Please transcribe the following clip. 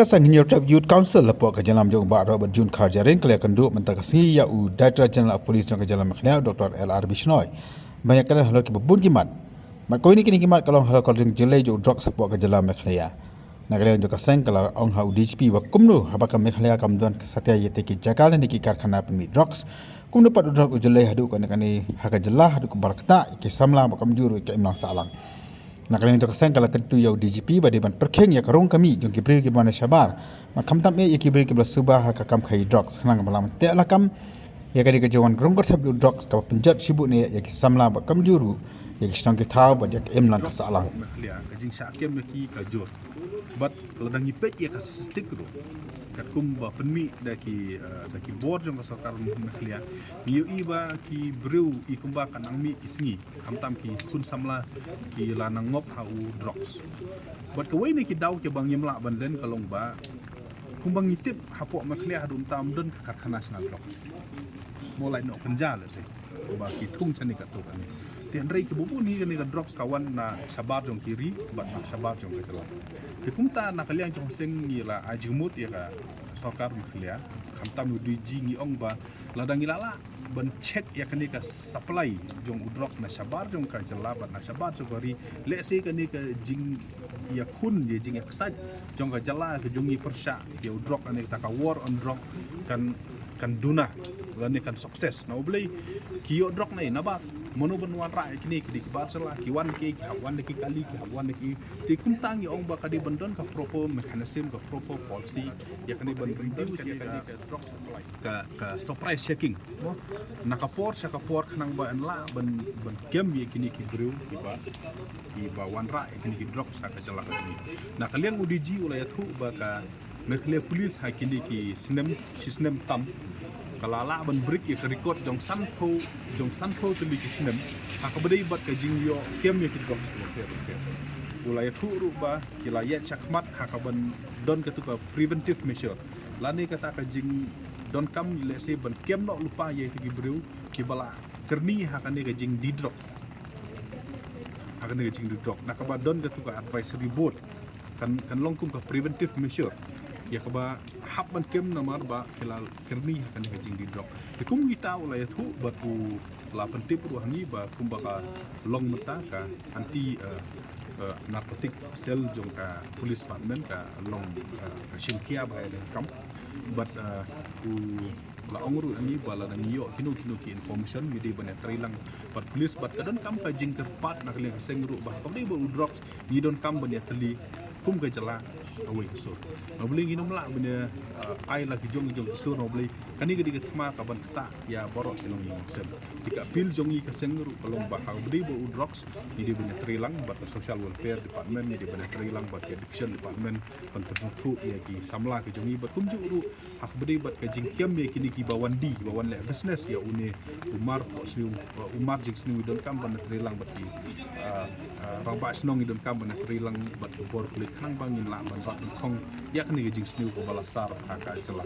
sang New Youth Council lapor ke jalan jong ba Robert Jun Kharjarin kele kenduk mentaka singi ya u Director General of Police jong ke jalan Mekhlia Dr. LR Bishnoi banyak kala halo ki bubun kimat mat ko ini kini kimat kalau halo kalding jelai jo drug support ke jalan Mekhlia nakale jo kasang kala ong ha DGP wa kumnu habaka Mekhlia kamdon satya yete ki jakal ni ki karkhana pemi drugs kumnu pat drug jelai hadu kan kani haka jelah hadu barakta ki samla bakam juru ki imlang salang nakalian itu kesan kalau tentu yau DGP badi ban perkheng ya karung kami jong kibri ke mana syabar mak kam tam e kibri ke subah ka kam khai drugs khana malam te la kam ya kadi ke jawan grong kor drugs ka penjat sibuk ne ya ki samla ba kam juru ya ki stang ke thau ba ya em lang ka salang mekhlia ka jing sa kem ki ka jor bat ladang ipek ya ka sistik ro kat kum ba penmi da ki board jong ka sarkar mekhlia yu iba ki breu I kumba kan ang mi kisngi kam tam ki kun samla ki lanang ngop hau drugs bat ka wei ni ki daw ke bang yemla ban den kalong ba kumbang ngitip hapo mekhlia hadum tam don ka karkhana national drugs mulai no kenja le se ba ki thung chani ka to kan tian rei ki bubu ni ka drugs kawan na sabar jong kiri bat na sabar jong ka tela ki kumta na kalian jong sing ni la ajumut ya ka sarkar mekhlia kam tam du ji ngi ong ba ladang ilala ban check ya kani ka supply jong udrok na sabar jong ka jela bat na sabar so bari le se kani ka jing ya kun ye jing ya ksaj jong ka jela ka jongi persya ya udrok ane ta ka war on drug kan duna lani kan sukses na ublei kiyo drok nei nabat mono benwan ra kini ki bar sala ki wan ki wan ki kali ki wan ki ti kumtang ong ba kadi bandon ka proper mechanism ka proper policy ya kani ban reduce ya kani ka drug supply ka surprise checking na ka por sa ka por khnang ba en la ban kem ye kini ki brew ki ba wan ra kini ki drug sa ka jala ka ni na kaliang udiji ulaya thu ba ka mekhlia police ha kini ki sinem tam kalala ban break ya record jong sanpo tuli ki sinem ha ka bedai bat ka jingyo kem ye ki drug ulaya thu ru ba kila ya chakmat ha ka ban don ka tu ka preventive measure lani kata ka jing don kam le se ban kem no lupa ye ki brew ki bala kerni ha ka ne ka jing di drug ha ka ne ka jing di drug na ka ba don ka tu ka advisory board kan longkum ka preventive measure ya ka ba hap ban kem na mar ba kila kerni ha ka ne ka jing di drug ki kum kita ulaya thu ba tu la pentip ru hangi ba kum ba ka long mata ka anti narcotic cell jong ka police department ka long shimkia ba de kam but la ongru ani bala na niyo kino ki information mi de bane trailang but police but kadon kam ka jing terpat na kali sengru ba kam de ba drugs ni don kam bane teli kum ka jala away so nobli nginom la bane ai la ki jong so nobli kani gedi ke ma ka ban ta ya borok silong ni sen tika pil jongi ka sengru kalong ba ka bedi ba drugs ni de bane trailang but social welfare department ni de bane trailang but addiction department kon tu ya ki samla ki jongi but kum ju hak bedi bat ka jing kem ye kini ki bawan le business ya une umar jing sni don kam ban trilang bat ki rang ba snong don kam ban trilang bat ko bor klik khang bangin la ban bat khong yak ni jing sni ko bala sar ha ka jela